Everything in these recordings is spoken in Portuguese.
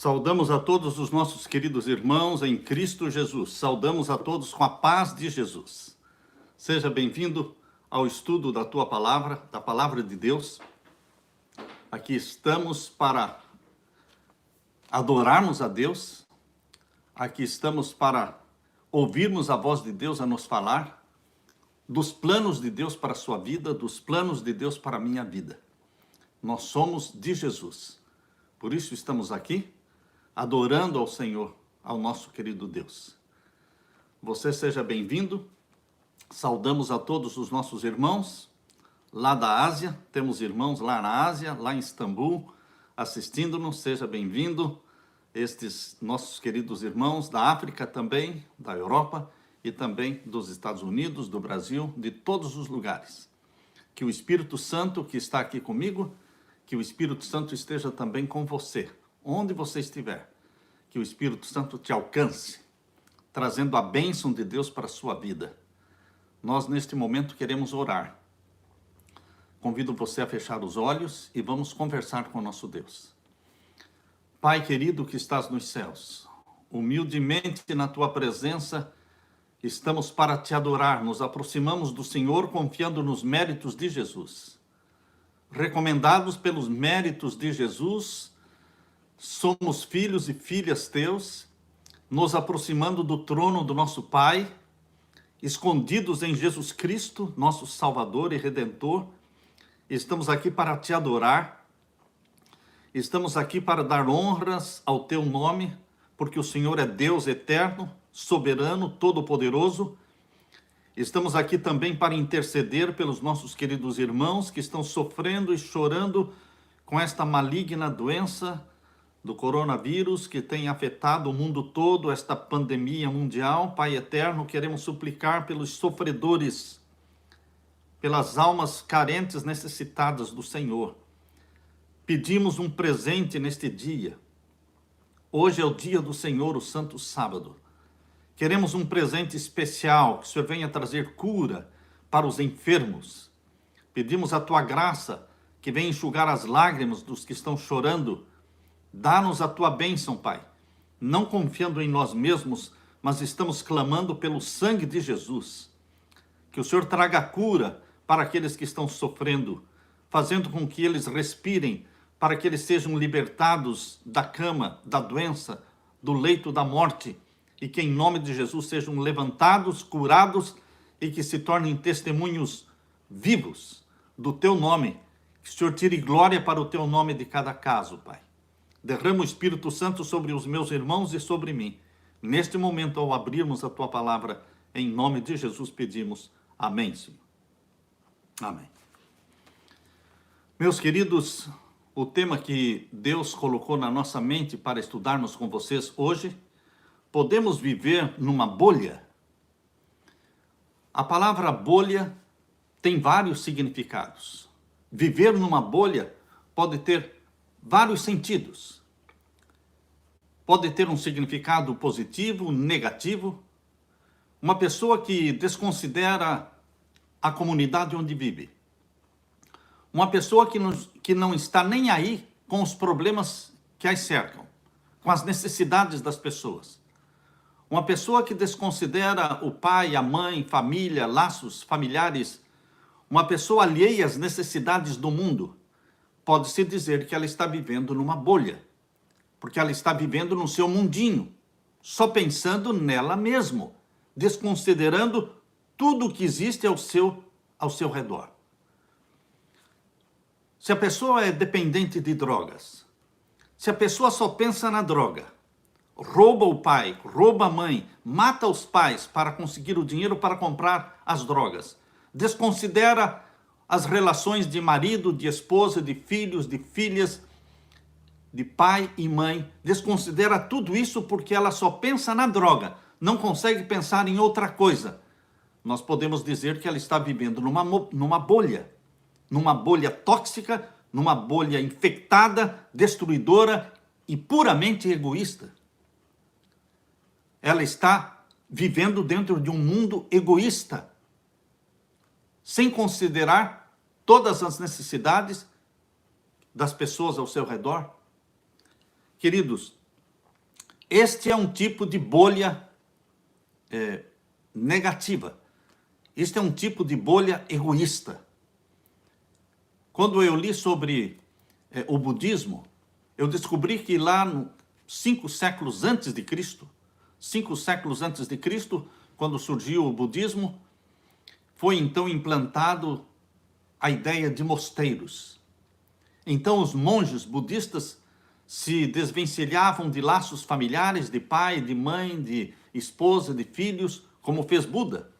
Saudamos a todos os nossos queridos irmãos em Cristo Jesus. Saudamos a todos com a paz de Jesus. Seja bem-vindo ao estudo da tua palavra, da palavra de Deus. Aqui estamos para adorarmos a Deus. Aqui estamos para ouvirmos a voz de Deus a nos falar dos planos de Deus para a sua vida, dos planos de Deus para a minha vida. Nós somos de Jesus. Por isso estamos aqui adorando ao Senhor, ao nosso querido Deus. Você seja bem-vindo. Saudamos a todos os nossos irmãos lá da Ásia. Temos irmãos lá na Ásia, lá em Istambul, assistindo-nos. Seja bem-vindo. Estes nossos queridos irmãos da África também, da Europa e também dos Estados Unidos, do Brasil, de todos os lugares. Que o Espírito Santo que está aqui comigo, que o Espírito Santo esteja também com você, onde você estiver. Que o Espírito Santo te alcance, trazendo a bênção de Deus para a sua vida. Nós, neste momento, queremos orar. Convido você a fechar os olhos e vamos conversar com o nosso Deus. Pai querido que estás nos céus, humildemente na tua presença, estamos para te adorar, nos aproximamos do Senhor confiando nos méritos de Jesus. Recomendados pelos méritos de Jesus, somos filhos e filhas teus, nos aproximando do trono do nosso Pai, escondidos em Jesus Cristo, nosso Salvador e Redentor. Estamos aqui para te adorar, estamos aqui para dar honras ao teu nome, porque o Senhor é Deus eterno, soberano, todo-poderoso. Estamos aqui também para interceder pelos nossos queridos irmãos que estão sofrendo e chorando com esta maligna doença do coronavírus que tem afetado o mundo todo, esta pandemia mundial. Pai eterno, queremos suplicar pelos sofredores, pelas almas carentes necessitadas do Senhor. Pedimos um presente neste dia. Hoje é o dia do Senhor, o Santo Sábado. Queremos um presente especial, que o Senhor venha trazer cura para os enfermos. Pedimos a tua graça, que venha enxugar as lágrimas dos que estão chorando. Dá-nos a tua bênção, Pai. Não confiando em nós mesmos, mas estamos clamando pelo sangue de Jesus. Que o Senhor traga cura para aqueles que estão sofrendo, fazendo com que eles respirem, para que eles sejam libertados da cama, da doença, do leito da morte, e que em nome de Jesus sejam levantados, curados e que se tornem testemunhos vivos do teu nome. Que o Senhor tire glória para o teu nome de cada caso, Pai. Derrama o Espírito Santo sobre os meus irmãos e sobre mim. Neste momento, ao abrirmos a tua palavra, em nome de Jesus pedimos. Amém, Senhor. Amém. Meus queridos, o tema que Deus colocou na nossa mente para estudarmos com vocês hoje: podemos viver numa bolha? A palavra bolha tem vários significados. Viver numa bolha pode ter vários sentidos. Pode ter um significado positivo, negativo. Uma pessoa que desconsidera a comunidade onde vive. Uma pessoa que não está nem aí com os problemas que as cercam, com as necessidades das pessoas. Uma pessoa que desconsidera o pai, a mãe, família, laços familiares. Uma pessoa alheia às necessidades do mundo. Pode-se dizer que ela está vivendo numa bolha, porque ela está vivendo no seu mundinho, só pensando nela mesma, desconsiderando tudo que existe ao seu redor. Se a pessoa é dependente de drogas, se a pessoa só pensa na droga, rouba o pai, rouba a mãe, mata os pais para conseguir o dinheiro para comprar as drogas, desconsidera as relações de marido, de esposa, de filhos, de filhas, de pai e mãe, desconsidera tudo isso porque ela só pensa na droga, não consegue pensar em outra coisa. Nós podemos dizer que ela está vivendo numa bolha tóxica, numa bolha infectada, destruidora e puramente egoísta. Ela está vivendo dentro de um mundo egoísta, sem considerar todas as necessidades das pessoas ao seu redor. Queridos, Este é um tipo de bolha negativa. Este é um tipo de bolha egoísta. Quando eu li sobre o budismo, eu descobri que lá 5 séculos antes de Cristo, 5 séculos antes de Cristo, quando surgiu o budismo, foi então implantado a ideia de mosteiros. Então os monges budistas se desvencilhavam de laços familiares, de pai, de mãe, de esposa, de filhos, como fez Buda.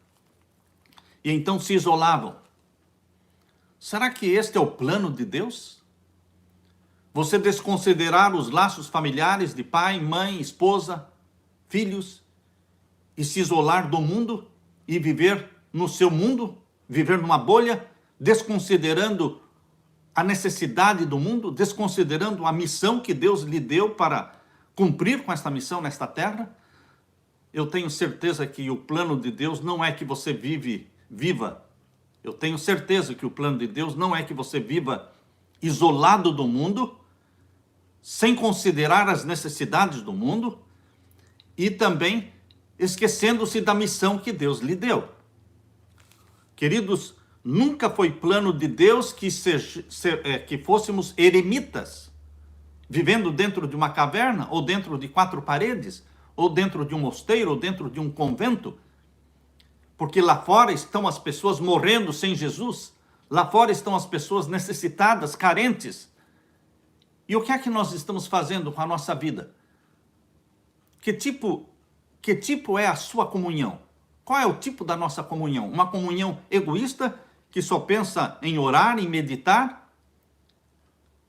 E então se isolavam. Será que este é o plano de Deus? Você desconsiderar os laços familiares de pai, mãe, esposa, filhos, e se isolar do mundo e viver no seu mundo, viver numa bolha, desconsiderando a necessidade do mundo, desconsiderando a missão que Deus lhe deu para cumprir com esta missão nesta terra? Eu tenho certeza que o plano de Deus não é que você viva. Eu tenho certeza que o plano de Deus não é que você viva isolado do mundo, sem considerar as necessidades do mundo e também esquecendo-se da missão que Deus lhe deu. Queridos, nunca foi plano de Deus que fôssemos eremitas, vivendo dentro de uma caverna, ou dentro de 4 paredes, ou dentro de um mosteiro, ou dentro de um convento, porque lá fora estão as pessoas morrendo sem Jesus, lá fora estão as pessoas necessitadas, carentes. E o que é que nós estamos fazendo com a nossa vida? Que tipo é a sua comunhão? Qual é o tipo da nossa comunhão? Uma comunhão egoísta, que só pensa em orar, em meditar?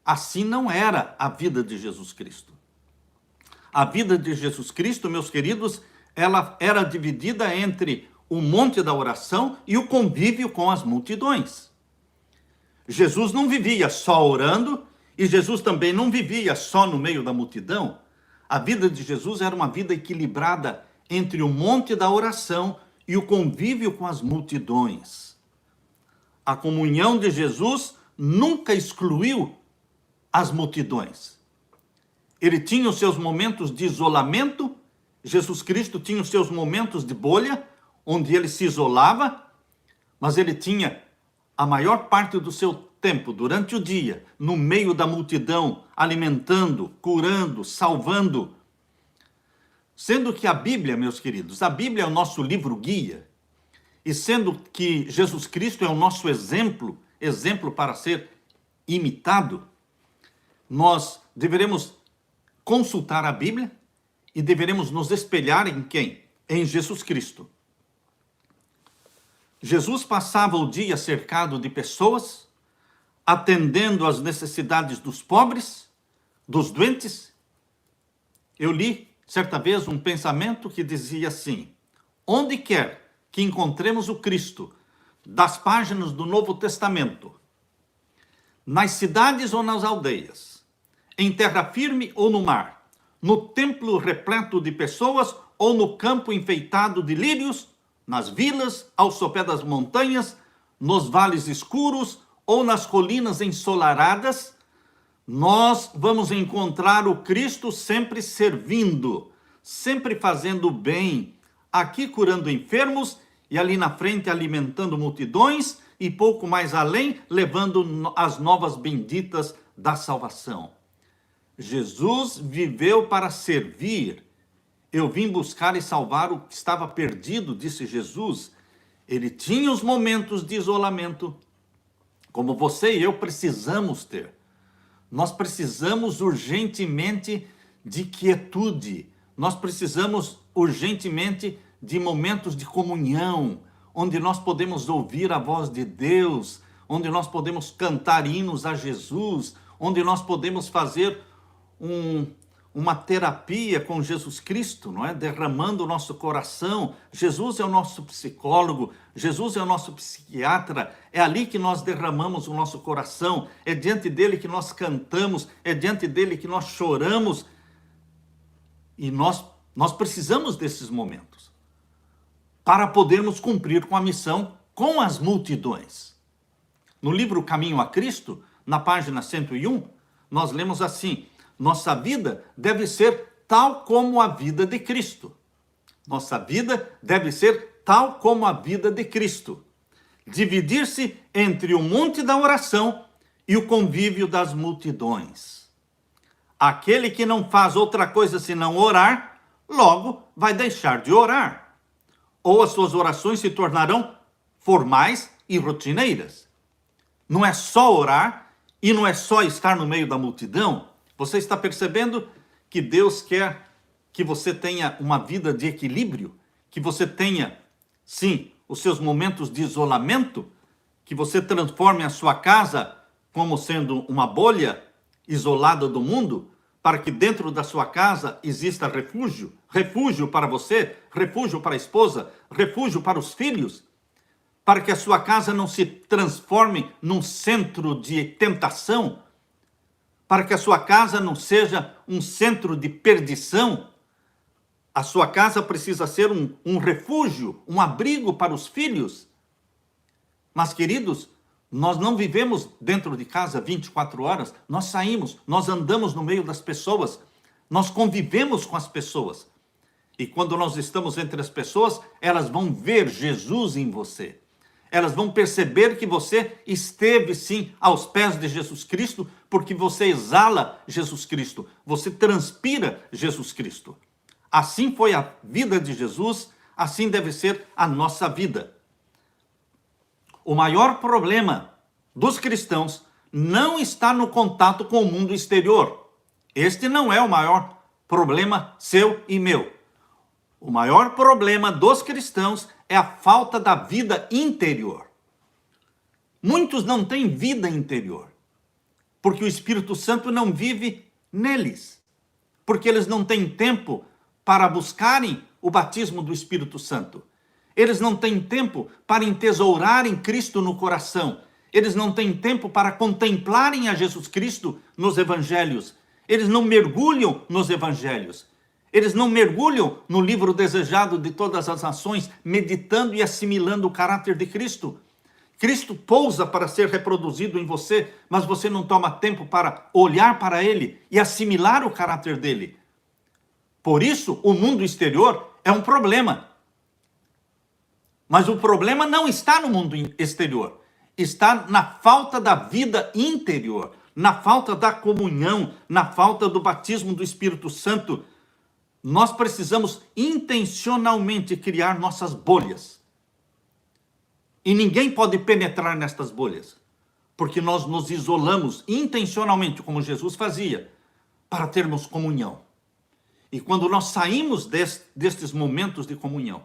Assim não era a vida de Jesus Cristo. A vida de Jesus Cristo, meus queridos, ela era dividida entre o monte da oração e o convívio com as multidões. Jesus não vivia só orando e Jesus também não vivia só no meio da multidão. A vida de Jesus era uma vida equilibrada entre o monte da oração e o convívio com as multidões. A comunhão de Jesus nunca excluiu as multidões. Ele tinha os seus momentos de isolamento, Jesus Cristo tinha os seus momentos de bolha, onde ele se isolava, mas ele tinha a maior parte do seu tempo, durante o dia, no meio da multidão, alimentando, curando, salvando. Sendo que a Bíblia, meus queridos, a Bíblia é o nosso livro guia, e sendo que Jesus Cristo é o nosso exemplo para ser imitado, nós deveremos consultar a Bíblia e deveremos nos espelhar em quem? Em Jesus Cristo. Jesus passava o dia cercado de pessoas, atendendo às necessidades dos pobres, dos doentes. Eu li certa vez um pensamento que dizia assim: onde quer que encontremos o Cristo, das páginas do Novo Testamento, nas cidades ou nas aldeias, em terra firme ou no mar, no templo repleto de pessoas ou no campo enfeitado de lírios, nas vilas, ao sopé das montanhas, nos vales escuros ou nas colinas ensolaradas, nós vamos encontrar o Cristo sempre servindo, sempre fazendo o bem, aqui curando enfermos e ali na frente alimentando multidões e pouco mais além levando as novas benditas da salvação. Jesus viveu para servir. Eu vim buscar e salvar o que estava perdido, disse Jesus. Ele tinha os momentos de isolamento, como você e eu precisamos ter. Nós precisamos urgentemente de quietude. Nós precisamos urgentemente de momentos de comunhão, onde nós podemos ouvir a voz de Deus, onde nós podemos cantar hinos a Jesus, onde nós podemos fazer uma terapia com Jesus Cristo, não é? Derramando o nosso coração. Jesus é o nosso psicólogo, Jesus é o nosso psiquiatra, é ali que nós derramamos o nosso coração, é diante dele que nós cantamos, é diante dele que nós choramos. E nós precisamos desses momentos para podermos cumprir com a missão com as multidões. No livro Caminho a Cristo, na página 101, nós lemos assim: nossa vida deve ser tal como a vida de Cristo. Nossa vida deve ser tal como a vida de Cristo. Dividir-se entre o monte da oração e o convívio das multidões. Aquele que não faz outra coisa senão orar, logo vai deixar de orar. Ou as suas orações se tornarão formais e rotineiras. Não é só orar e não é só estar no meio da multidão. Você está percebendo que Deus quer que você tenha uma vida de equilíbrio, que você tenha, sim, os seus momentos de isolamento, que você transforme a sua casa como sendo uma bolha isolada do mundo, para que dentro da sua casa exista refúgio, refúgio para você, refúgio para a esposa, refúgio para os filhos, para que a sua casa não se transforme num centro de tentação, para que a sua casa não seja um centro de perdição. A sua casa precisa ser um refúgio, um abrigo para os filhos. Mas, queridos, nós não vivemos dentro de casa 24 horas, nós saímos, nós andamos no meio das pessoas, nós convivemos com as pessoas. E quando nós estamos entre as pessoas, elas vão ver Jesus em você. Elas vão perceber que você esteve, sim, aos pés de Jesus Cristo, porque você exala Jesus Cristo, você transpira Jesus Cristo. Assim foi a vida de Jesus, assim deve ser a nossa vida. O maior problema dos cristãos não está no contato com o mundo exterior. Este não é o maior problema seu e meu. O maior problema dos cristãos é a falta da vida interior. Muitos não têm vida interior, porque o Espírito Santo não vive neles, porque eles não têm tempo para buscarem o batismo do Espírito Santo. Eles não têm tempo para entesourarem Cristo no coração. Eles não têm tempo para contemplarem a Jesus Cristo nos evangelhos. Eles não mergulham nos evangelhos. Eles não mergulham no livro desejado de todas as nações, meditando e assimilando o caráter de Cristo. Cristo pousa para ser reproduzido em você, mas você não toma tempo para olhar para ele e assimilar o caráter dele. Por isso, o mundo exterior é um problema. Mas o problema não está no mundo exterior. Está na falta da vida interior, na falta da comunhão, na falta do batismo do Espírito Santo. Nós precisamos intencionalmente criar nossas bolhas. E ninguém pode penetrar nestas bolhas, porque nós nos isolamos intencionalmente, como Jesus fazia, para termos comunhão. E quando nós saímos destes momentos de comunhão,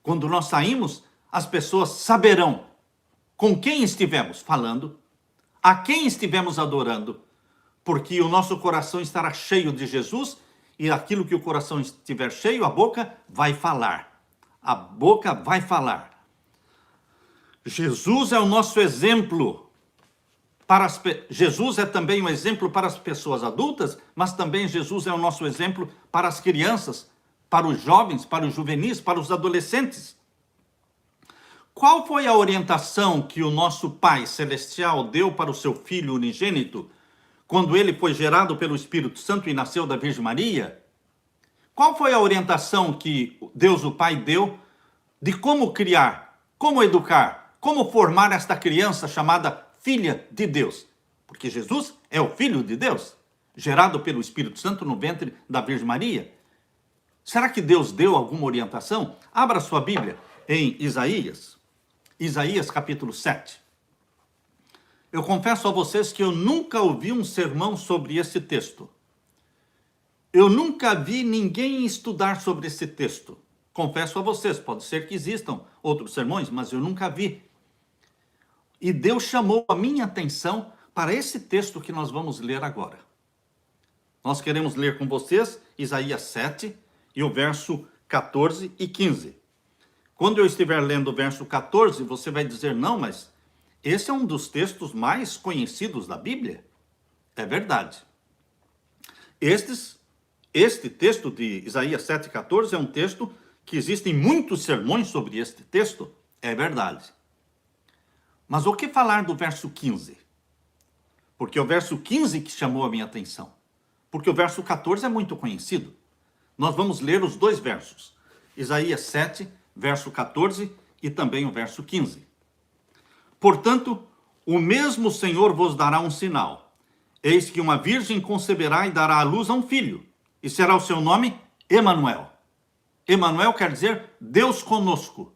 quando nós saímos, as pessoas saberão com quem estivemos falando, a quem estivemos adorando, porque o nosso coração estará cheio de Jesus, e aquilo que o coração estiver cheio, a boca vai falar. A boca vai falar. Jesus é o nosso exemplo. Jesus é também um exemplo para as pessoas adultas, mas também Jesus é o nosso exemplo para as crianças, para os jovens, para os juvenis, para os adolescentes. Qual foi a orientação que o nosso Pai Celestial deu para o seu Filho unigênito, quando ele foi gerado pelo Espírito Santo e nasceu da Virgem Maria? Qual foi a orientação que Deus o Pai deu de como criar, como educar, como formar esta criança chamada filha de Deus? Porque Jesus é o Filho de Deus, gerado pelo Espírito Santo no ventre da Virgem Maria. Será que Deus deu alguma orientação? Abra sua Bíblia em Isaías capítulo 7. Eu confesso a vocês que eu nunca ouvi um sermão sobre esse texto. Eu nunca vi ninguém estudar sobre esse texto. Confesso a vocês, pode ser que existam outros sermões, mas eu nunca vi. E Deus chamou a minha atenção para esse texto que nós vamos ler agora. Nós queremos ler com vocês Isaías 7 e o verso 14 e 15. Quando eu estiver lendo o verso 14, você vai dizer, não, mas esse é um dos textos mais conhecidos da Bíblia. É verdade. Este texto de Isaías 7,14 é um texto que existem muitos sermões sobre este texto. É verdade. Mas o que falar do verso 15? Porque é o verso 15 que chamou a minha atenção. Porque o verso 14 é muito conhecido. Nós vamos ler os dois versos. Isaías 7, verso 14 e também o verso 15. Portanto, o mesmo Senhor vos dará um sinal. Eis que uma virgem conceberá e dará à luz a um filho, e será o seu nome Emanuel. Emanuel quer dizer Deus conosco.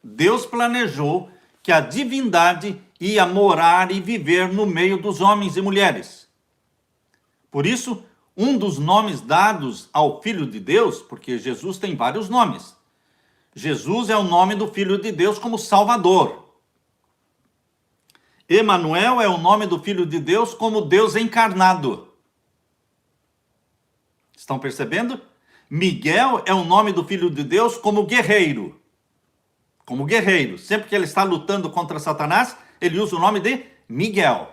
Deus planejou que a divindade ia morar e viver no meio dos homens e mulheres. Por isso, um dos nomes dados ao Filho de Deus, porque Jesus tem vários nomes. Jesus é o nome do Filho de Deus como Salvador. Emanuel é o nome do Filho de Deus como Deus encarnado. Estão percebendo? Miguel é o nome do Filho de Deus como guerreiro. Como guerreiro. Sempre que ele está lutando contra Satanás, ele usa o nome de Miguel.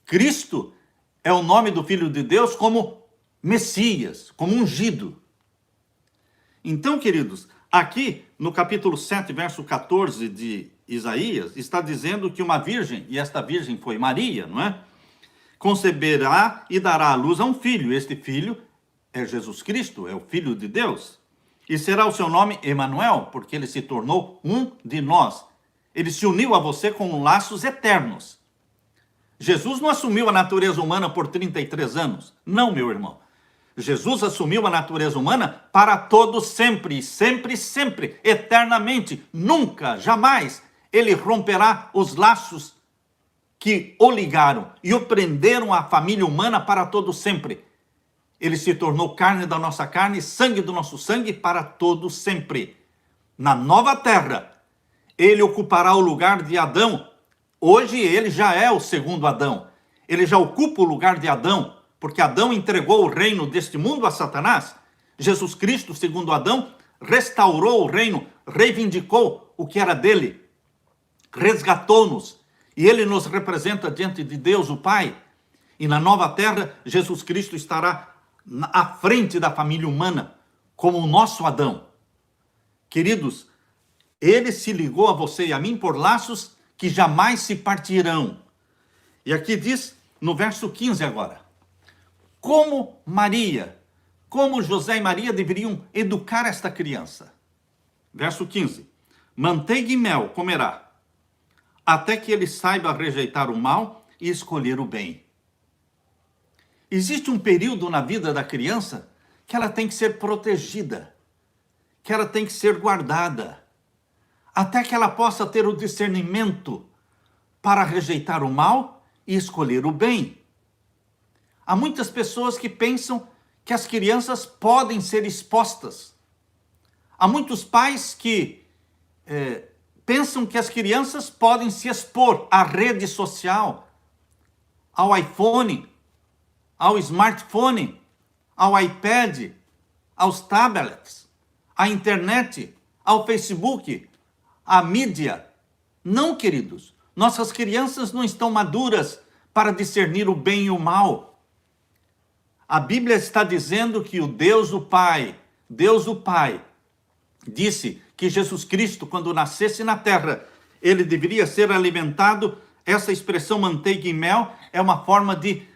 Cristo é o nome do Filho de Deus como Messias, como ungido. Então, queridos, aqui no capítulo 7, verso 14 de Isaías, está dizendo que uma virgem, e esta virgem foi Maria, não é? Conceberá e dará à luz a um filho. Este filho é Jesus Cristo, é o Filho de Deus. E será o seu nome Emanuel, porque ele se tornou um de nós. Ele se uniu a você com laços eternos. Jesus não assumiu a natureza humana por 33 anos. Não, meu irmão. Jesus assumiu a natureza humana para todo sempre, sempre, sempre, eternamente. Nunca, jamais, ele romperá os laços que o ligaram e o prenderam à família humana para todo sempre. Ele se tornou carne da nossa carne, sangue do nosso sangue para todo sempre. Na nova terra, ele ocupará o lugar de Adão. Hoje ele já é o segundo Adão. Ele já ocupa o lugar de Adão, porque Adão entregou o reino deste mundo a Satanás. Jesus Cristo, segundo Adão, restaurou o reino, reivindicou o que era dele, resgatou-nos, e ele nos representa diante de Deus, o Pai. E na nova terra, Jesus Cristo estará à frente da família humana, como o nosso Adão. Queridos, ele se ligou a você e a mim por laços que jamais se partirão. E aqui diz, no verso 15 agora, como Maria, como José e Maria deveriam educar esta criança. Verso 15, manteiga e mel comerá, até que ele saiba rejeitar o mal e escolher o bem. Existe um período na vida da criança que ela tem que ser protegida, que ela tem que ser guardada, até que ela possa ter o discernimento para rejeitar o mal e escolher o bem. Há muitas pessoas que pensam que as crianças podem ser expostas. Há muitos pais que pensam que as crianças podem se expor à rede social, ao iPhone, ao smartphone, ao iPad, aos tablets, à internet, ao Facebook, à mídia. Não, queridos, nossas crianças não estão maduras para discernir o bem e o mal. A Bíblia está dizendo que o Deus, o Pai, disse que Jesus Cristo, quando nascesse na terra, ele deveria ser alimentado. Essa expressão manteiga e mel é uma forma de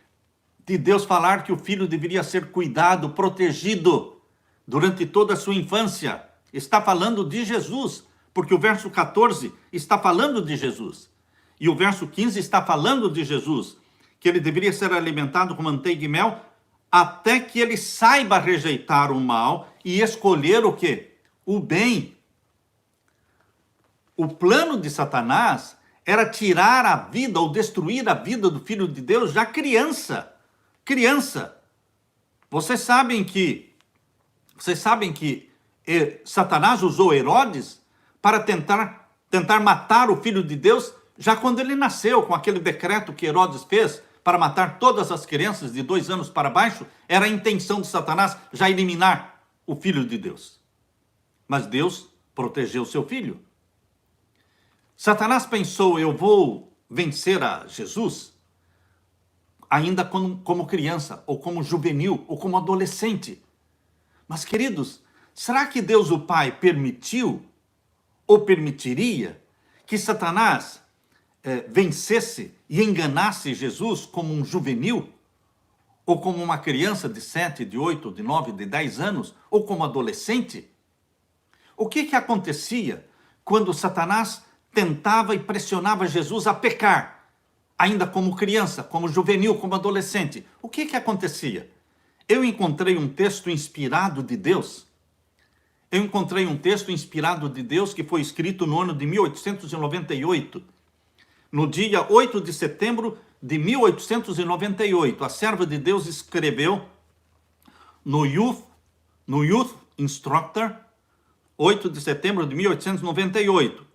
Deus falar que o filho deveria ser cuidado, protegido durante toda a sua infância. Está falando de Jesus, porque o verso 14 está falando de Jesus. E o verso 15 está falando de Jesus, que ele deveria ser alimentado com manteiga e mel, até que ele saiba rejeitar o mal e escolher o quê? O bem. O plano de Satanás era tirar a vida ou destruir a vida do Filho de Deus já criança. Vocês sabem que Satanás usou Herodes para tentar matar o Filho de Deus já quando ele nasceu, com aquele decreto que Herodes fez para matar todas as crianças de 2 anos para baixo. Era a intenção de Satanás já eliminar o Filho de Deus. Mas Deus protegeu seu filho. Satanás pensou, eu vou vencer a Jesus ainda como criança, ou como juvenil, ou como adolescente. Mas, queridos, será que Deus o Pai permitiu ou permitiria que Satanás vencesse e enganasse Jesus como um juvenil? ou como uma criança de 7, de 8, de 9, de 10 anos, ou como adolescente? O que acontecia quando Satanás tentava e pressionava Jesus a pecar, ainda como criança, como juvenil, como adolescente? O que acontecia? Eu encontrei um texto inspirado de Deus. Eu encontrei um texto inspirado de Deus que foi escrito no ano de 1898. No dia 8 de setembro de 1898, a serva de Deus escreveu no Youth Instructor, 8 de setembro de 1898.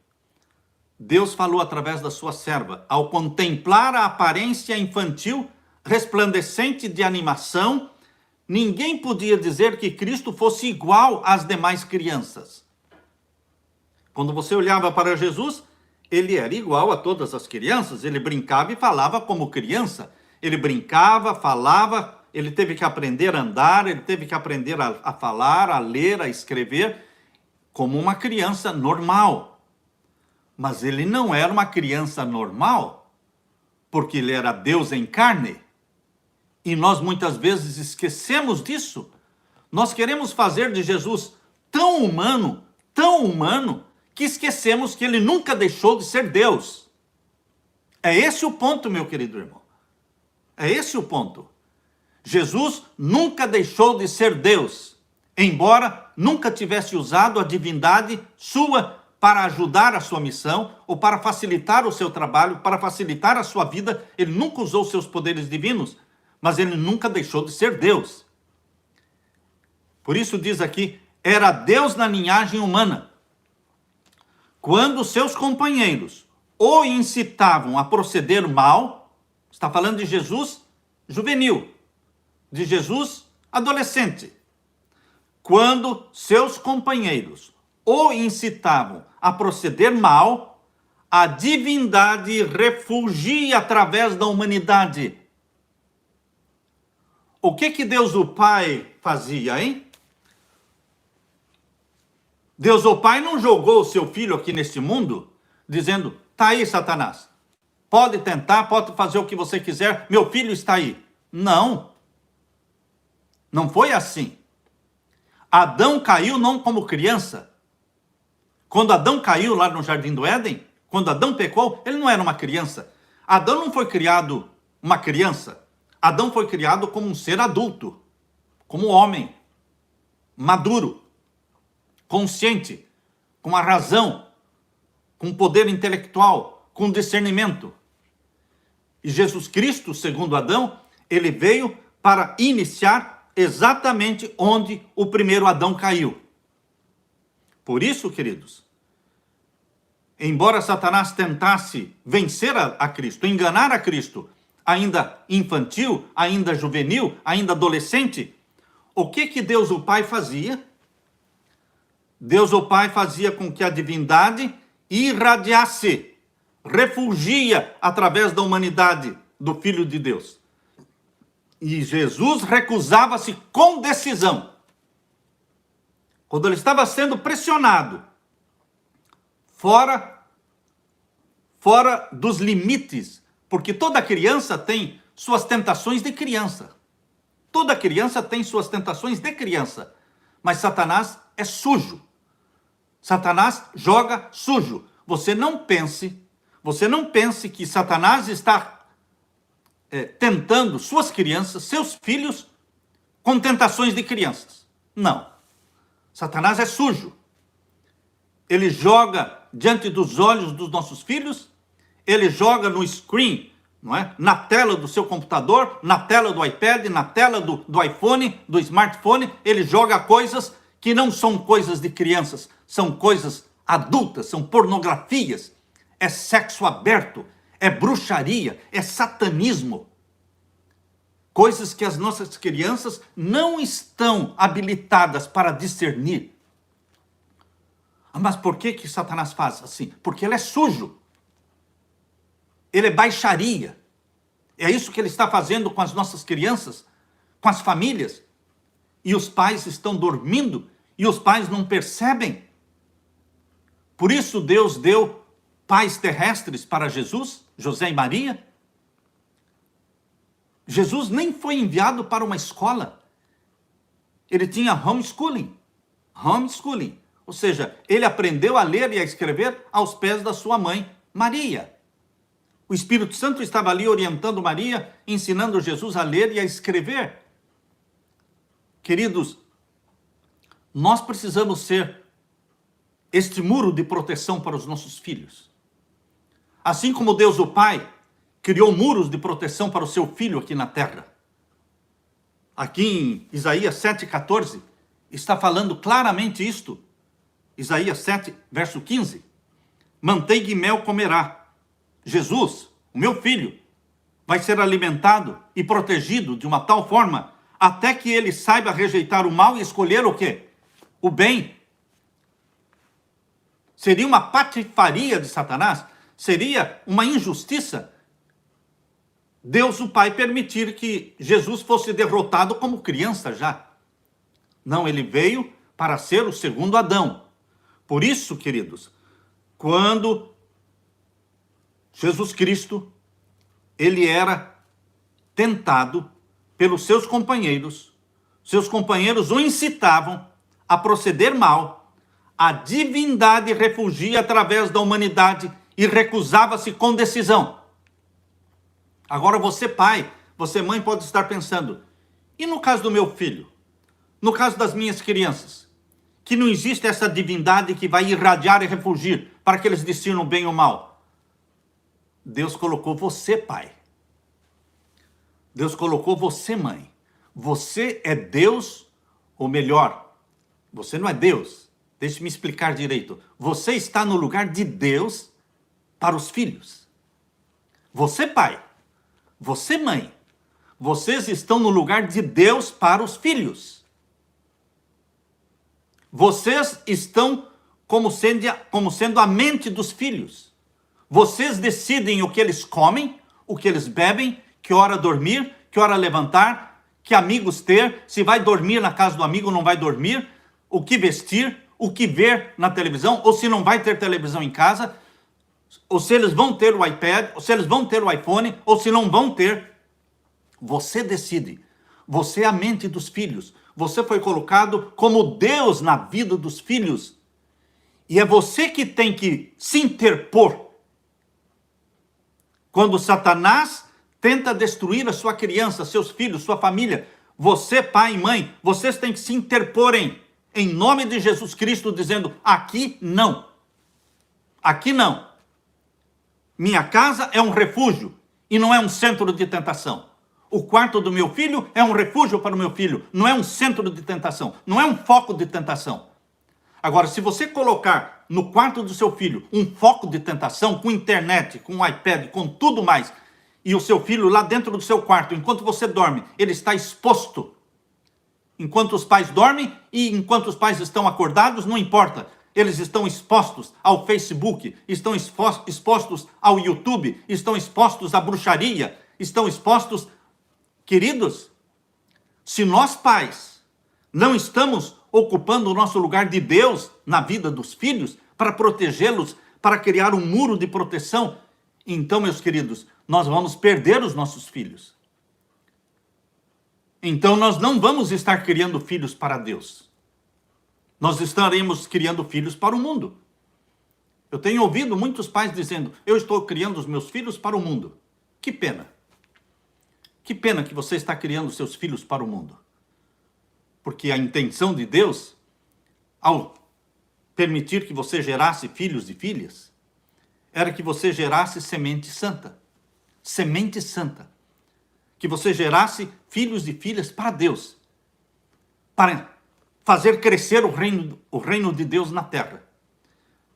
Deus falou através da sua serva: ao contemplar a aparência infantil, resplandecente de animação, ninguém podia dizer que Cristo fosse igual às demais crianças. Quando você olhava para Jesus, ele era igual a todas as crianças, ele brincava e falava como criança. Ele brincava, falava, ele teve que aprender a andar, ele teve que aprender a falar, a ler, a escrever, como uma criança normal. Mas ele não era uma criança normal, porque ele era Deus em carne. E nós muitas vezes esquecemos disso. Nós queremos fazer de Jesus tão humano, que esquecemos que ele nunca deixou de ser Deus. É esse o ponto, meu querido irmão. É esse o ponto. Jesus nunca deixou de ser Deus, embora nunca tivesse usado a divindade sua para ajudar a sua missão, ou para facilitar o seu trabalho, para facilitar a sua vida. Ele nunca usou seus poderes divinos, mas ele nunca deixou de ser Deus. Por isso diz aqui, era Deus na linhagem humana. Quando seus companheiros o incitavam a proceder mal, está falando de Jesus juvenil, de Jesus adolescente. Quando seus companheiros o incitavam a proceder mal, a divindade refugia através da humanidade. O que Deus o Pai fazia, hein? Deus o Pai não jogou o seu filho aqui neste mundo, dizendo, tá aí, Satanás, pode tentar, pode fazer o que você quiser, meu filho está aí. Não. Não foi assim. Adão caiu não como criança. Quando Adão caiu lá no Jardim do Éden, quando Adão pecou, ele não era uma criança. Adão não foi criado uma criança. Adão foi criado como um ser adulto, como homem, maduro, consciente, com a razão, com poder intelectual, com discernimento. E Jesus Cristo, segundo Adão, ele veio para iniciar exatamente onde o primeiro Adão caiu. Por isso, queridos, embora Satanás tentasse vencer a Cristo, enganar a Cristo, ainda infantil, ainda juvenil, ainda adolescente, o que Deus o Pai fazia? Deus o Pai fazia com que a divindade irradiasse, refugia através da humanidade do Filho de Deus. E Jesus recusava-se com decisão. Quando ele estava sendo pressionado, fora dos limites, porque toda criança tem suas tentações de criança. Toda criança tem suas tentações de criança. Mas Satanás é sujo. Satanás joga sujo. Você não pense que Satanás está tentando suas crianças, seus filhos, com tentações de crianças. Não. Satanás é sujo. Ele joga diante dos olhos dos nossos filhos, ele joga no screen, não é? Na tela do seu computador, na tela do iPad, na tela do iPhone, do smartphone, ele joga coisas que não são coisas de crianças, são coisas adultas, são pornografias, é sexo aberto, é bruxaria, é satanismo. Coisas que as nossas crianças não estão habilitadas para discernir. Mas por que Satanás faz assim? Porque ele é sujo. Ele é baixaria. É isso que ele está fazendo com as nossas crianças, com as famílias. E os pais estão dormindo e os pais não percebem. Por isso Deus deu pais terrestres para Jesus, José e Maria. Jesus nem foi enviado para uma escola. Ele tinha homeschooling. Homeschooling. Ou seja, ele aprendeu a ler e a escrever aos pés da sua mãe, Maria. O Espírito Santo estava ali orientando Maria, ensinando Jesus a ler e a escrever. Queridos, nós precisamos ser este muro de proteção para os nossos filhos. Assim como Deus o Pai criou muros de proteção para o seu filho aqui na terra. Aqui em Isaías 7,14, está falando claramente isto. Isaías 7, verso 15. Manteiga e mel comerá. Jesus, o meu filho, vai ser alimentado e protegido de uma tal forma até que ele saiba rejeitar o mal e escolher o quê? O bem. Seria uma patifaria de Satanás? Seria uma injustiça Deus o Pai permitir que Jesus fosse derrotado como criança já. Não, ele veio para ser o segundo Adão. Por isso, queridos, quando Jesus Cristo, ele era tentado pelos seus companheiros o incitavam a proceder mal, a divindade refugia através da humanidade e recusava-se com decisão. Agora você, pai, você, mãe, pode estar pensando, e no caso do meu filho? No caso das minhas crianças? Que não existe essa divindade que vai irradiar e refugir para que eles discernam bem ou mal. Deus colocou você, pai. Deus colocou você, mãe. Você é Deus, ou melhor, você não é Deus. Deixe-me explicar direito. Você está no lugar de Deus para os filhos. Você, pai. Você, mãe. Vocês estão no lugar de Deus para os filhos. Vocês estão como sendo a mente dos filhos. Vocês decidem o que eles comem, o que eles bebem, que hora dormir, que hora levantar, que amigos ter, se vai dormir na casa do amigo ou não vai dormir, o que vestir, o que ver na televisão, ou se não vai ter televisão em casa, ou se eles vão ter o iPad, ou se eles vão ter o iPhone, ou se não vão ter. Você decide. Você é a mente dos filhos. Você foi colocado como Deus na vida dos filhos. E é você que tem que se interpor. Quando Satanás tenta destruir a sua criança, seus filhos, sua família, você, pai e mãe, vocês têm que se interporem em nome de Jesus Cristo, dizendo, aqui não. Aqui não. Minha casa é um refúgio e não é um centro de tentação. O quarto do meu filho é um refúgio para o meu filho, não é um centro de tentação, não é um foco de tentação. Agora, se você colocar no quarto do seu filho um foco de tentação, com internet, com iPad, com tudo mais, e o seu filho lá dentro do seu quarto, enquanto você dorme, ele está exposto. Enquanto os pais dormem e enquanto os pais estão acordados, não importa. Eles estão expostos ao Facebook, estão expostos ao YouTube, estão expostos à bruxaria, estão expostos... Queridos, se nós pais não estamos ocupando o nosso lugar de Deus na vida dos filhos, para protegê-los, para criar um muro de proteção, então, meus queridos, nós vamos perder os nossos filhos. Então, nós não vamos estar criando filhos para Deus. Nós estaremos criando filhos para o mundo. Eu tenho ouvido muitos pais dizendo, eu estou criando os meus filhos para o mundo. Que pena. Que pena que você está criando seus filhos para o mundo. Porque a intenção de Deus, ao permitir que você gerasse filhos e filhas, era que você gerasse semente santa. Semente santa. Que você gerasse filhos e filhas para Deus. Para fazer crescer o reino de Deus na terra.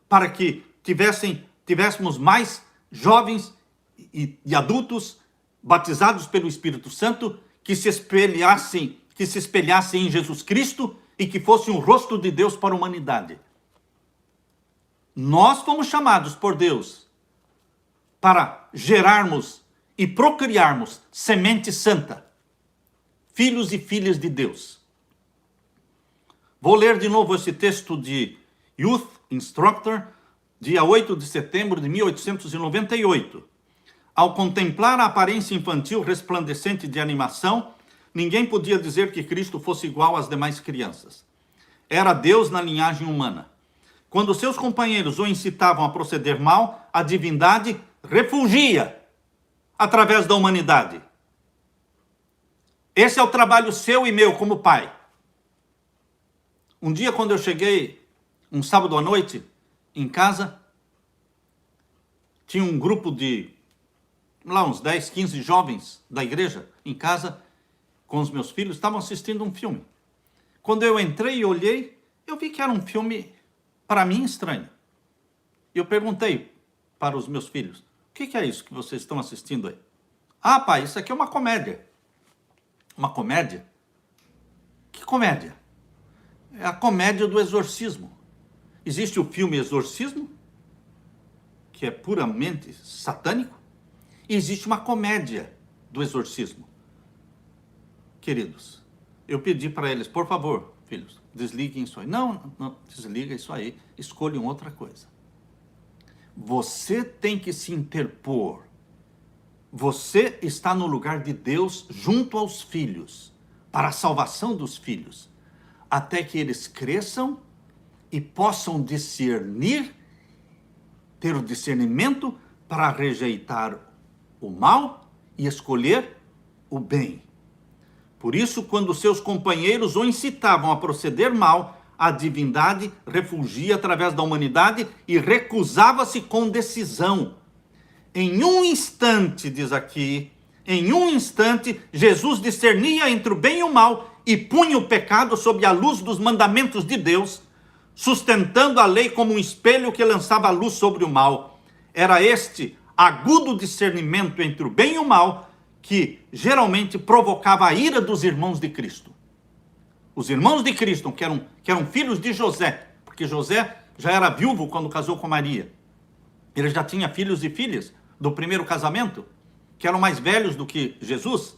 Para que tivéssemos mais jovens e adultos batizados pelo Espírito Santo, que se espelhassem em Jesus Cristo e que fossem o rosto de Deus para a humanidade. Nós fomos chamados por Deus para gerarmos e procriarmos semente santa, filhos e filhas de Deus. Vou ler de novo esse texto de Youth Instructor, dia 8 de setembro de 1898. Ao contemplar a aparência infantil resplandecente de animação, ninguém podia dizer que Cristo fosse igual às demais crianças. Era Deus na linhagem humana. Quando seus companheiros o incitavam a proceder mal, a divindade refugia através da humanidade. Esse é o trabalho seu e meu como pai. Um dia, quando eu cheguei, um sábado à noite, em casa, tinha um grupo de, uns 10, 15 jovens da igreja em casa, com os meus filhos, estavam assistindo um filme. Quando eu entrei e olhei, eu vi que era um filme, para mim, estranho. Eu perguntei para os meus filhos, o que é isso que vocês estão assistindo aí? Ah, pai, isso aqui é uma comédia. Uma comédia? Que comédia? É a comédia do exorcismo. Existe o filme Exorcismo, que é puramente satânico, e existe uma comédia do exorcismo. Queridos, eu pedi para eles, por favor, filhos, desliguem isso aí. Não, desliga isso aí, escolham outra coisa. Você tem que se interpor. Você está no lugar de Deus junto aos filhos, para a salvação dos filhos, até que eles cresçam e possam discernir, ter o discernimento para rejeitar o mal e escolher o bem. Por isso, quando seus companheiros o incitavam a proceder mal, a divindade refugia através da humanidade e recusava-se com decisão. Em um instante, diz aqui, em um instante, Jesus discernia entre o bem e o mal e punha o pecado sob a luz dos mandamentos de Deus, sustentando a lei como um espelho que lançava a luz sobre o mal. Era este agudo discernimento entre o bem e o mal que geralmente provocava a ira dos irmãos de Cristo. Os irmãos de Cristo, que eram filhos de José, porque José já era viúvo quando casou com Maria. Ele já tinha filhos e filhas do primeiro casamento, que eram mais velhos do que Jesus.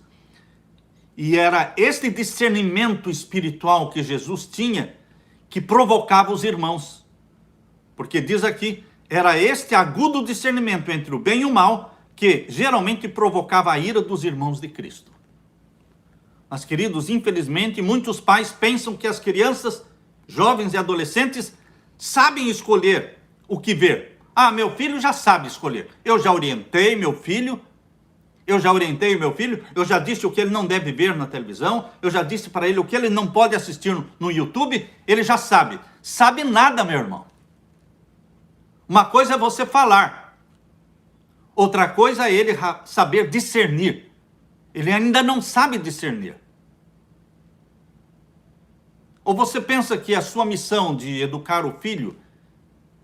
E era este discernimento espiritual que Jesus tinha que provocava os irmãos. Porque diz aqui, era este agudo discernimento entre o bem e o mal que geralmente provocava a ira dos irmãos de Cristo. Mas, queridos, infelizmente, muitos pais pensam que as crianças, jovens e adolescentes, sabem escolher o que ver. Ah, meu filho já sabe escolher. Eu já orientei meu filho, eu já disse o que ele não deve ver na televisão, eu já disse para ele o que ele não pode assistir no YouTube, ele já sabe. Sabe nada, meu irmão. Uma coisa é você falar, outra coisa é ele saber discernir. Ele ainda não sabe discernir. Ou você pensa que a sua missão de educar o filho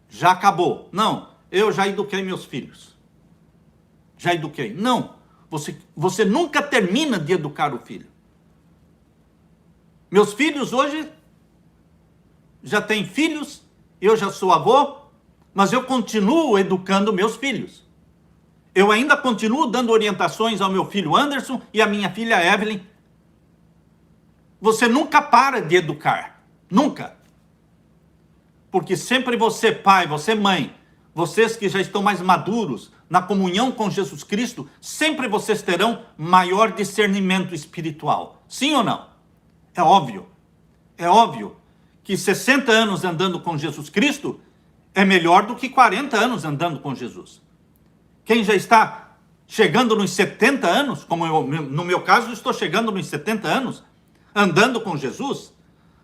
já acabou? Não, eu já eduquei meus filhos. Já eduquei. Não, você nunca termina de educar o filho. Meus filhos hoje já têm filhos, eu já sou avô, mas eu continuo educando meus filhos. Eu ainda continuo dando orientações ao meu filho Anderson e à minha filha Evelyn. Você nunca para de educar. Nunca. Porque sempre você, pai, você, mãe, vocês que já estão mais maduros na comunhão com Jesus Cristo, sempre vocês terão maior discernimento espiritual. Sim ou não? É óbvio. É óbvio que 60 anos andando com Jesus Cristo é melhor do que 40 anos andando com Jesus. Quem já está chegando nos 70 anos, como eu, no meu caso, estou chegando nos 70 anos, andando com Jesus,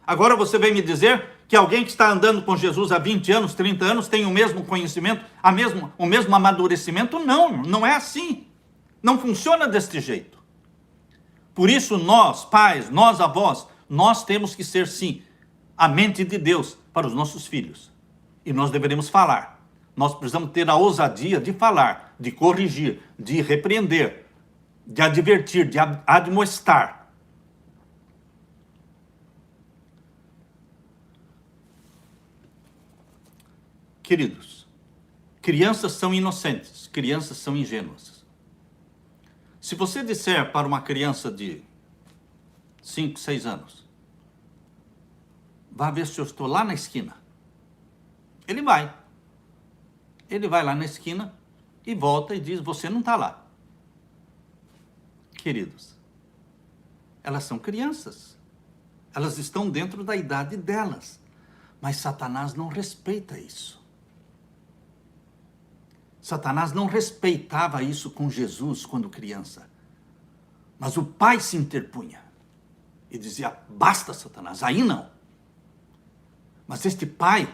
agora você vem me dizer que alguém que está andando com Jesus há 20 anos, 30 anos, tem o mesmo conhecimento, o mesmo amadurecimento? Não, não é assim. Não funciona deste jeito. Por isso nós, pais, nós avós, nós temos que ser, sim, a mente de Deus para os nossos filhos. E nós deveremos falar. Nós precisamos ter a ousadia de falar, de corrigir, de repreender, de advertir, de admoestar. Queridos, crianças são inocentes, crianças são ingênuas. Se você disser para uma criança de 5, 6 anos, vá ver se eu estou lá na esquina. Ele vai. Ele vai lá na esquina e volta e diz, você não está lá. queridos? Elas são crianças. Elas estão dentro da idade delas. Mas Satanás não respeita isso. Satanás não respeitava isso com Jesus quando criança. Mas o pai se interpunha e dizia, basta, Satanás, aí não. Mas este pai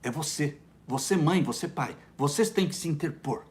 é você. Você mãe, você pai. Vocês têm que se interpor.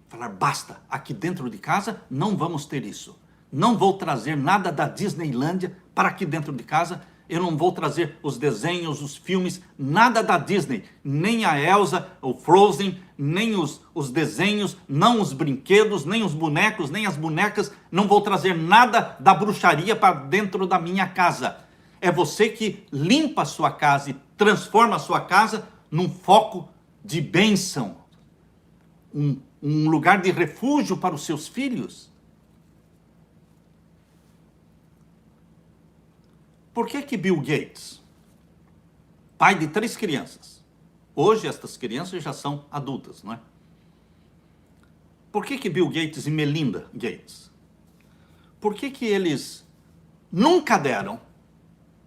Falar, basta, aqui dentro de casa não vamos ter isso. Não vou trazer nada da Disneylândia para aqui dentro de casa. Eu não vou trazer os desenhos, os filmes, nada da Disney. Nem a Elsa, o Frozen, nem os desenhos, não os brinquedos, nem os bonecos, nem as bonecas. Não vou trazer nada da bruxaria para dentro da minha casa. É você que limpa a sua casa e transforma a sua casa num foco de bênção. Um lugar de refúgio para os seus filhos. Por que Bill Gates, pai de 3 crianças, hoje estas crianças já são adultas, não é? Por que Bill Gates e Melinda Gates? Por que eles nunca deram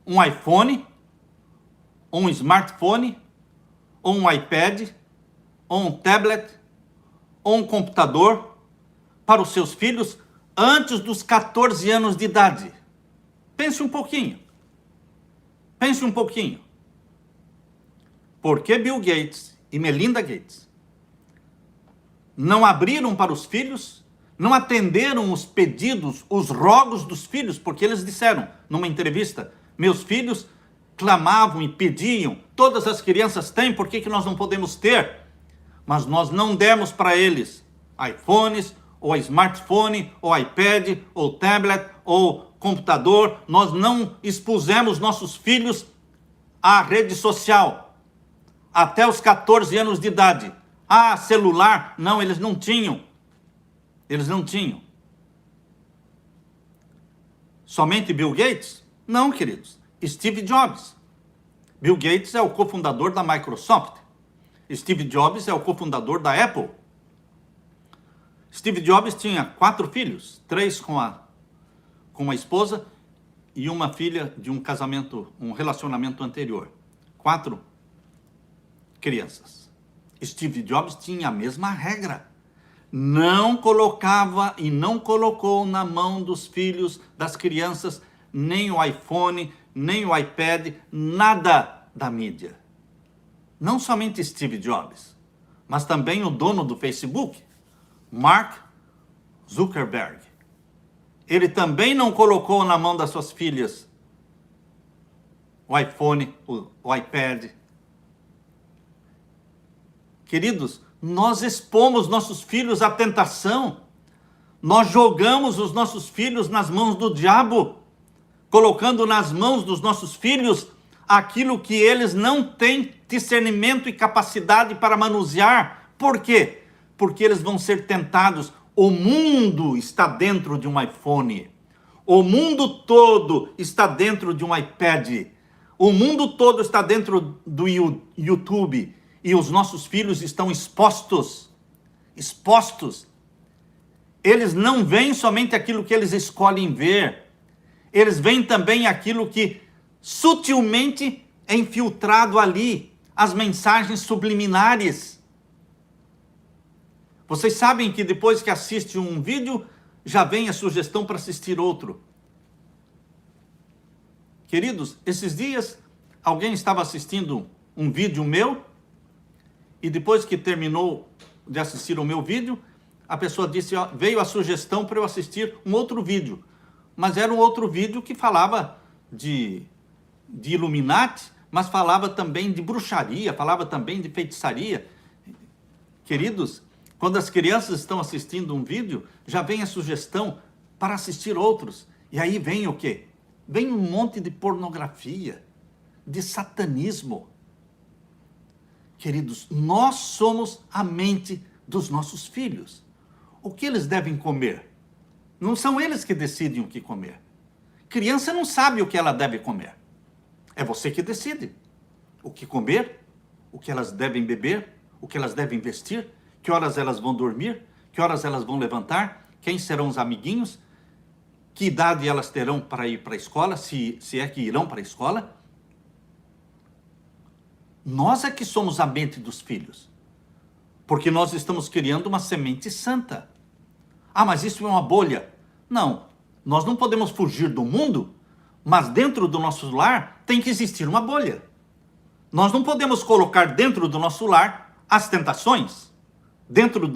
um iPhone, ou um smartphone, ou um iPad, ou um tablet, ou um computador para os seus filhos antes dos 14 anos de idade? Pense um pouquinho. Pense um pouquinho. Por que Bill Gates e Melinda Gates não abriram para os filhos, não atenderam os pedidos, os rogos dos filhos? Porque eles disseram numa entrevista, meus filhos clamavam e pediam, todas as crianças têm, por que nós não podemos ter? Mas nós não demos para eles iPhones, ou smartphone, ou iPad, ou tablet, ou computador. Nós não expusemos nossos filhos à rede social até os 14 anos de idade. Ah, celular? Não, eles não tinham. Eles não tinham. Somente Bill Gates? Não, queridos. Steve Jobs. Bill Gates é o cofundador da Microsoft. Steve Jobs é o cofundador da Apple. Steve Jobs tinha 4 filhos, 3 com a esposa e uma filha de um casamento, um relacionamento anterior. 4 crianças. Steve Jobs tinha a mesma regra. Não colocava e não colocou na mão dos filhos, das crianças, nem o iPhone, nem o iPad, nada da mídia. Não somente Steve Jobs, mas também o dono do Facebook, Mark Zuckerberg. Ele também não colocou na mão das suas filhas o iPhone, o iPad. Queridos, nós expomos nossos filhos à tentação. Nós jogamos os nossos filhos nas mãos do diabo, colocando nas mãos dos nossos filhos aquilo que eles não têm discernimento e capacidade para manusear. Por quê? Porque eles vão ser tentados. O mundo está dentro de um iPhone. O mundo todo está dentro de um iPad. O mundo todo está dentro do YouTube. E os nossos filhos estão expostos. Expostos. Eles não veem somente aquilo que eles escolhem ver. Eles veem também aquilo que sutilmente é infiltrado ali. As mensagens subliminares. Vocês sabem que depois que assiste um vídeo, já vem a sugestão para assistir outro. Queridos, esses dias, alguém estava assistindo um vídeo meu, e depois que terminou de assistir o meu vídeo, a pessoa disse, ó, veio a sugestão para eu assistir um outro vídeo. Mas era um outro vídeo que falava de Illuminati, mas falava também de bruxaria, falava também de feitiçaria. Queridos, quando as crianças estão assistindo um vídeo, já vem a sugestão para assistir outros. E aí vem o quê? Vem um monte de pornografia, de satanismo. Queridos, nós somos a mente dos nossos filhos. O que eles devem comer? Não são eles que decidem o que comer. Criança não sabe o que ela deve comer. É você que decide o que comer, o que elas devem beber, o que elas devem vestir, que horas elas vão dormir, que horas elas vão levantar, Quem serão os amiguinhos? Que idade elas terão para ir para a escola, se é que irão para a escola? Nós é que somos a mente dos filhos, porque nós estamos criando uma semente santa. Ah, mas isso é uma bolha. Não, nós não podemos fugir do mundo, mas dentro do nosso lar tem que existir uma bolha. Nós não podemos colocar dentro do nosso lar as tentações, dentro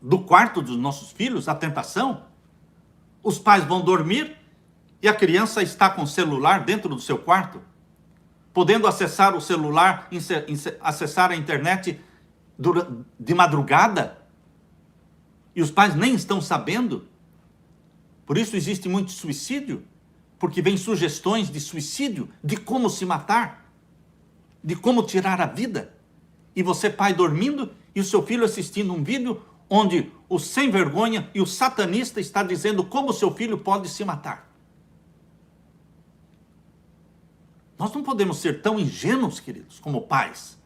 do quarto dos nossos filhos, a tentação. Os pais vão dormir e a criança está com o celular dentro do seu quarto, podendo acessar o celular, acessar a internet de madrugada, e os pais nem estão sabendo. Por isso existe muito suicídio, porque vem sugestões de suicídio, de como se matar, de como tirar a vida. E você, pai, dormindo, e o seu filho assistindo um vídeo onde o sem vergonha e o satanista está dizendo como o seu filho pode se matar. Nós não podemos ser tão ingênuos, queridos, como pais.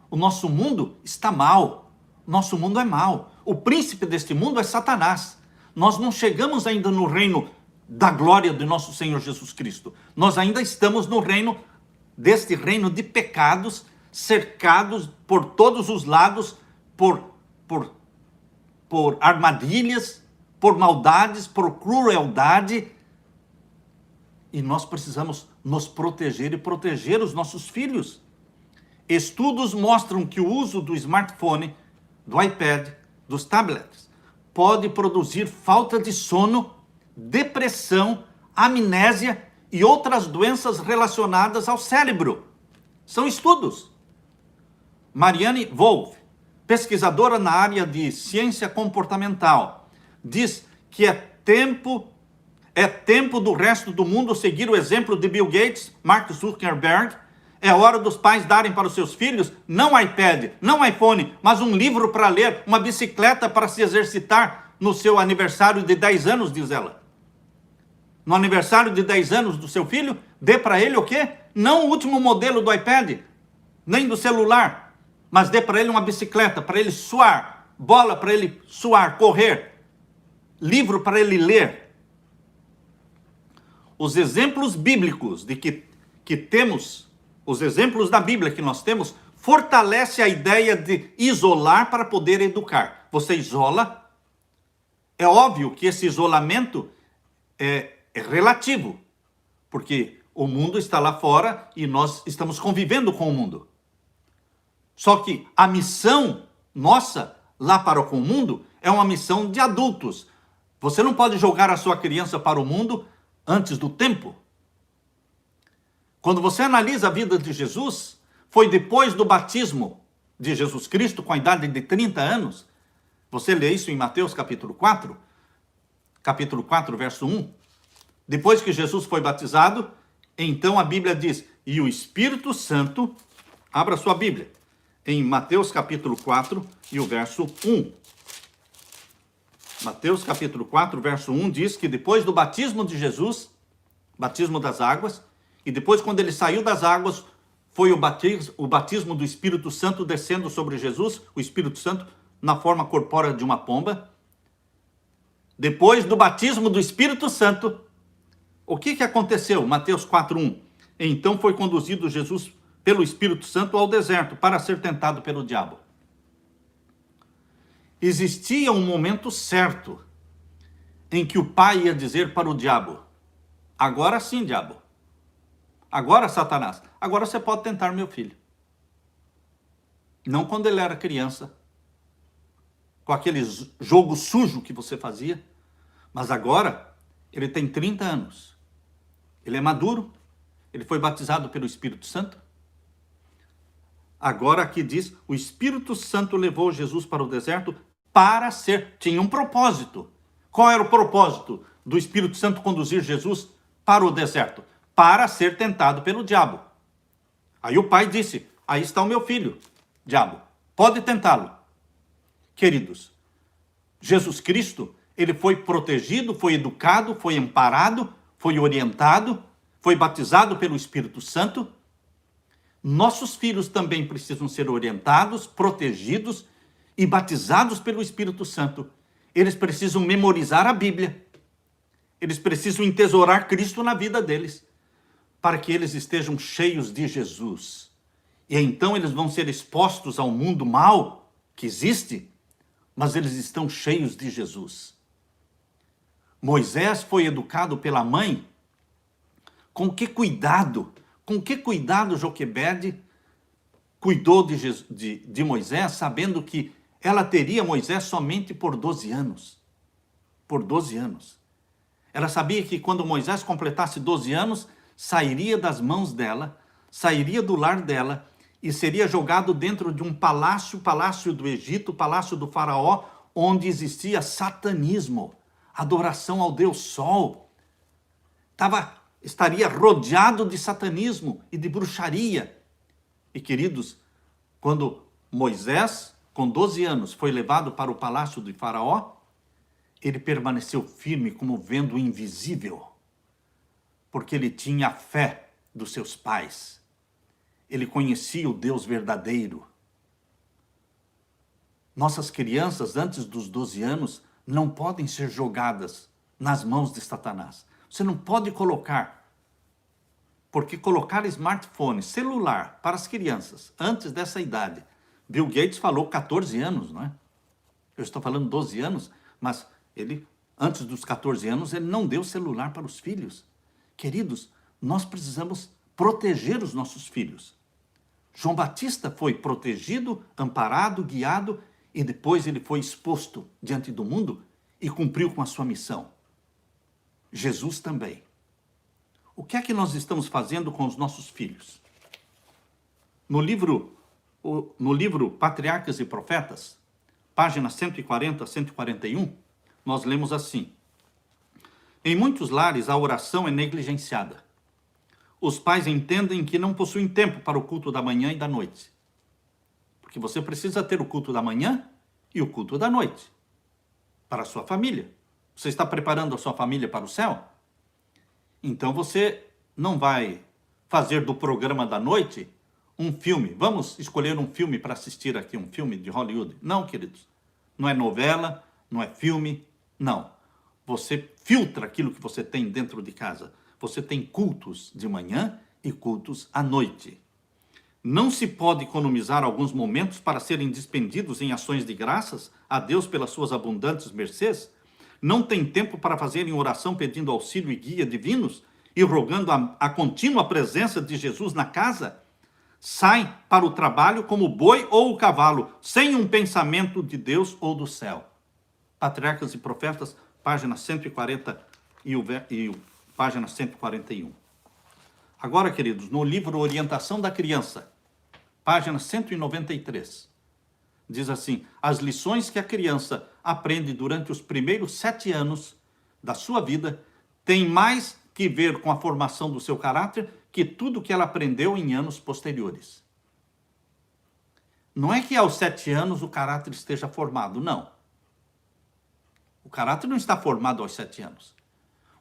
O nosso mundo está mal. O nosso mundo é mal. O príncipe deste mundo é Satanás. Nós não chegamos ainda no reino da glória de nosso Senhor Jesus Cristo. Nós ainda estamos no reino, deste reino de pecados, cercados por todos os lados, por armadilhas, por maldades, por crueldade. E nós precisamos nos proteger e proteger os nossos filhos. Estudos mostram que o uso do smartphone, do iPad, dos tablets, pode produzir falta de sono, depressão, amnésia e outras doenças relacionadas ao cérebro. São estudos. Marianne Wolf, pesquisadora na área de ciência comportamental, diz que é tempo do resto do mundo seguir o exemplo de Bill Gates, Mark Zuckerberg. É hora dos pais darem para os seus filhos não iPad, não iPhone, mas um livro para ler, uma bicicleta para se exercitar no seu aniversário de 10 anos, diz ela. No aniversário de 10 anos do seu filho, dê para ele o quê? Não o último modelo do iPad, nem do celular, mas dê para ele uma bicicleta, para ele suar, bola para ele suar, correr, livro para ele ler. Os exemplos bíblicos de que temos, os exemplos da Bíblia que nós temos, fortalece a ideia de isolar para poder educar. Você isola, é óbvio que esse isolamento é relativo, porque o mundo está lá fora e nós estamos convivendo com o mundo. Só que a missão nossa lá para com o mundo é uma missão de adultos. Você não pode jogar a sua criança para o mundo antes do tempo. Quando você analisa a vida de Jesus, foi depois do batismo de Jesus Cristo, com a idade de 30 anos. Você lê isso em Mateus capítulo 4, verso 1. Depois que Jesus foi batizado, então a Bíblia diz, e o Espírito Santo, abra sua Bíblia, em Mateus capítulo 4 e o verso 1. Mateus capítulo 4, verso 1 diz que depois do batismo de Jesus, batismo das águas, e depois quando ele saiu das águas, foi o batismo do Espírito Santo descendo sobre Jesus, o Espírito Santo na forma corpórea de uma pomba. Depois do batismo do Espírito Santo, o que aconteceu? Mateus 4:1. Então foi conduzido Jesus pelo Espírito Santo ao deserto para ser tentado pelo diabo. Existia um momento certo em que o pai ia dizer para o diabo, agora sim, diabo, agora, Satanás, agora você pode tentar meu filho. Não quando ele era criança, com aquele jogo sujo que você fazia, mas agora ele tem 30 anos. Ele é maduro, ele foi batizado pelo Espírito Santo. Agora aqui diz, o Espírito Santo levou Jesus para o deserto para ser, tinha um propósito. Qual era o propósito do Espírito Santo conduzir Jesus para o deserto? Para ser tentado pelo diabo. Aí o pai disse, aí está o meu filho, diabo, pode tentá-lo. Queridos, Jesus Cristo, ele foi protegido, foi educado, foi amparado, foi orientado, foi batizado pelo Espírito Santo. Nossos filhos também precisam ser orientados, protegidos e batizados pelo Espírito Santo. Eles precisam memorizar a Bíblia. Eles precisam entesourar Cristo na vida deles, para que eles estejam cheios de Jesus. E então eles vão ser expostos ao mundo mau que existe, mas eles estão cheios de Jesus. Moisés foi educado pela mãe. Com que cuidado Joquebede cuidou de Moisés, sabendo que ela teria Moisés somente por 12 anos. Por 12 anos. Ela sabia que quando Moisés completasse 12 anos, sairia das mãos dela, sairia do lar dela e seria jogado dentro de um palácio, palácio do Egito, palácio do faraó, onde existia satanismo, adoração ao Deus Sol. Estaria rodeado de satanismo e de bruxaria. E queridos, quando Moisés, com 12 anos, foi levado para o palácio de faraó, ele permaneceu firme como vendo o invisível, porque ele tinha a fé dos seus pais. Ele conhecia o Deus verdadeiro. Nossas crianças, antes dos 12 anos, não podem ser jogadas nas mãos de Satanás. Você não pode colocar, porque colocar smartphone, celular, para as crianças, antes dessa idade, Bill Gates falou 14 anos, não é? Eu estou falando 12 anos, mas ele, antes dos 14 anos, ele não deu celular para os filhos. Queridos, nós precisamos proteger os nossos filhos. João Batista foi protegido, amparado, guiado, e depois ele foi exposto diante do mundo e cumpriu com a sua missão. Jesus também. O que é que nós estamos fazendo com os nossos filhos? No livro Patriarcas e Profetas, páginas 140 a 141, nós lemos assim: em muitos lares a oração é negligenciada. Os pais entendem que não possuem tempo para o culto da manhã e da noite. Porque você precisa ter o culto da manhã e o culto da noite para a sua família. Você está preparando a sua família para o céu? Então você não vai fazer do programa da noite um filme. Vamos escolher um filme para assistir aqui, um filme de Hollywood. Não, queridos. Não é novela, não é filme, não. Você filtra aquilo que você tem dentro de casa. Você tem cultos de manhã e cultos à noite. Não se pode economizar alguns momentos para serem despendidos em ações de graças a Deus pelas suas abundantes mercês? Não tem tempo para fazerem oração pedindo auxílio e guia divinos e rogando a contínua presença de Jesus na casa? Saem para o trabalho como o boi ou o cavalo, sem um pensamento de Deus ou do céu. Patriarcas e Profetas, página 140 e página 141. Agora, queridos, no livro Orientação da Criança, página 193, diz assim: as lições que a criança aprende durante os primeiros 7 anos da sua vida têm mais que ver com a formação do seu caráter que tudo que ela aprendeu em anos posteriores. Não é que aos 7 anos o caráter esteja formado, não. O caráter não está formado aos 7 anos.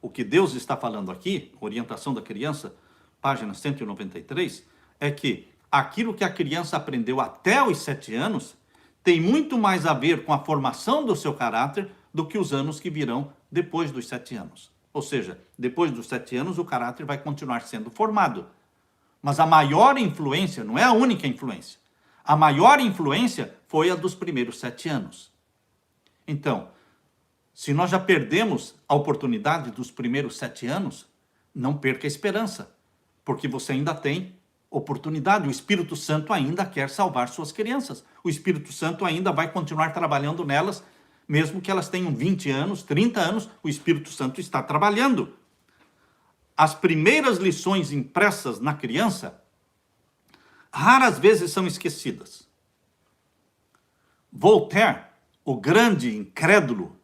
O que Deus está falando aqui, Orientação da Criança, página 193, é que aquilo que a criança aprendeu até os 7 anos tem muito mais a ver com a formação do seu caráter do que os anos que virão depois dos 7 anos. Ou seja, depois dos 7 anos o caráter vai continuar sendo formado. Mas a maior influência, não é a única influência, a maior influência foi a dos primeiros 7 anos. Então, se nós já perdemos a oportunidade dos primeiros 7 anos, não perca a esperança, porque você ainda tem oportunidade. O Espírito Santo ainda quer salvar suas crianças. O Espírito Santo ainda vai continuar trabalhando nelas, mesmo que elas tenham 20 anos, 30 anos, o Espírito Santo está trabalhando. As primeiras lições impressas na criança, raras vezes são esquecidas. Voltaire, o grande incrédulo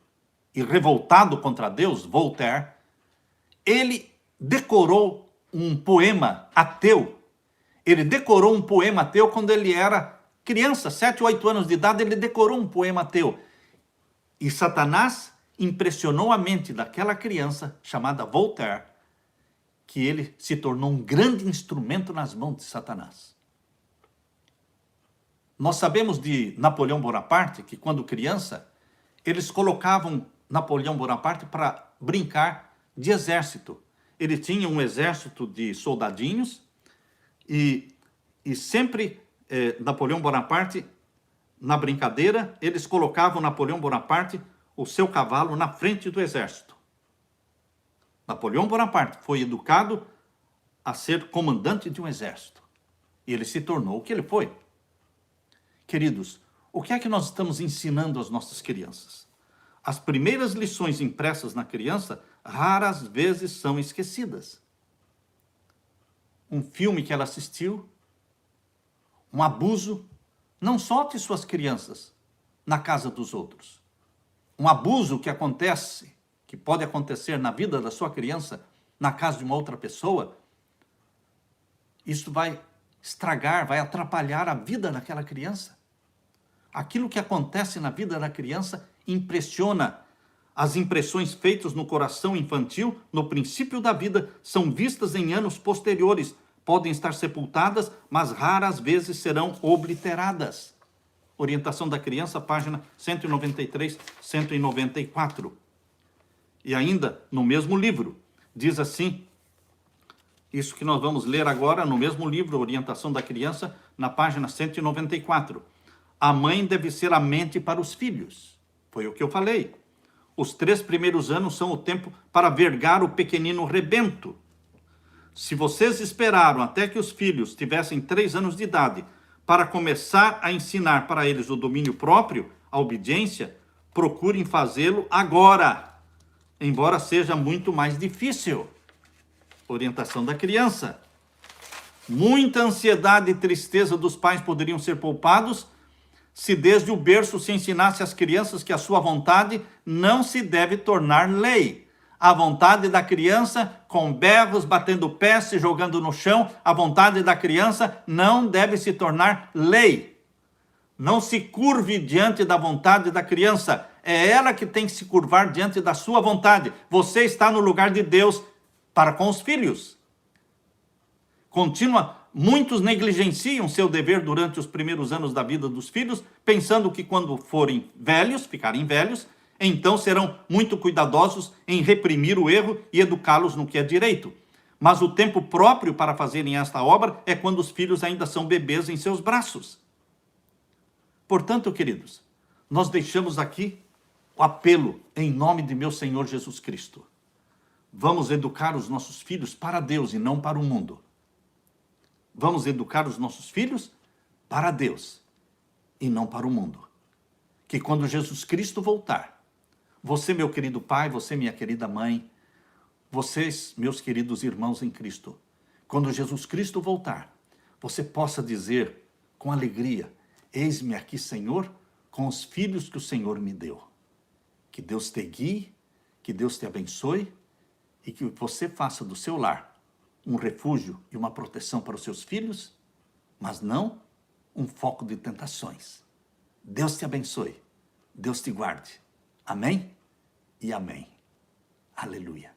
e revoltado contra Deus, Voltaire, ele decorou um poema ateu. Ele decorou um poema ateu quando ele era criança, 7 ou 8 anos de idade, ele decorou um poema ateu. E Satanás impressionou a mente daquela criança, chamada Voltaire, que ele se tornou um grande instrumento nas mãos de Satanás. Nós sabemos de Napoleão Bonaparte que, quando criança, eles colocavam Napoleão Bonaparte para brincar de exército. Ele tinha um exército de soldadinhos e sempre Napoleão Bonaparte, na brincadeira, eles colocavam Napoleão Bonaparte, o seu cavalo, na frente do exército. Napoleão Bonaparte foi educado a ser comandante de um exército. E ele se tornou o que ele foi. Queridos, o que é que nós estamos ensinando às nossas crianças? As primeiras lições impressas na criança, raras vezes são esquecidas. Um filme que ela assistiu, um abuso, não solte suas crianças na casa dos outros. Um abuso que acontece, que pode acontecer na vida da sua criança, na casa de uma outra pessoa, isso vai estragar, vai atrapalhar a vida daquela criança. Aquilo que acontece na vida da criança impressiona. As impressões feitas no coração infantil, no princípio da vida, são vistas em anos posteriores. Podem estar sepultadas, mas raras vezes serão obliteradas. Orientação da criança, página 193, 194. E ainda, no mesmo livro, diz assim, isso que nós vamos ler agora, no mesmo livro, Orientação da Criança, na página 194. A mãe deve ser a mente para os filhos. Foi o que eu falei. Os 3 primeiros anos são o tempo para vergar o pequenino rebento. Se vocês esperaram até que os filhos tivessem 3 anos de idade para começar a ensinar para eles o domínio próprio, a obediência, procurem fazê-lo agora, embora seja muito mais difícil. Orientação da criança. Muita ansiedade e tristeza dos pais poderiam ser poupados se desde o berço se ensinasse às crianças que a sua vontade não se deve tornar lei. A vontade da criança, com berros, batendo pés, se jogando no chão, a vontade da criança não deve se tornar lei. Não se curve diante da vontade da criança. É ela que tem que se curvar diante da sua vontade. Você está no lugar de Deus para com os filhos. Muitos negligenciam seu dever durante os primeiros anos da vida dos filhos, pensando que quando ficarem velhos, então serão muito cuidadosos em reprimir o erro e educá-los no que é direito. Mas o tempo próprio para fazerem esta obra é quando os filhos ainda são bebês em seus braços. Portanto, queridos, nós deixamos aqui o apelo em nome de meu Senhor Jesus Cristo. Vamos educar os nossos filhos para Deus e não para o mundo. Vamos educar os nossos filhos para Deus e não para o mundo. Que quando Jesus Cristo voltar, você, meu querido pai, você, minha querida mãe, vocês, meus queridos irmãos em Cristo, quando Jesus Cristo voltar, você possa dizer com alegria, eis-me aqui, Senhor, com os filhos que o Senhor me deu. Que Deus te guie, que Deus te abençoe e que você faça do seu lar um refúgio e uma proteção para os seus filhos, mas não um foco de tentações. Deus te abençoe, Deus te guarde. Amém e amém. Aleluia.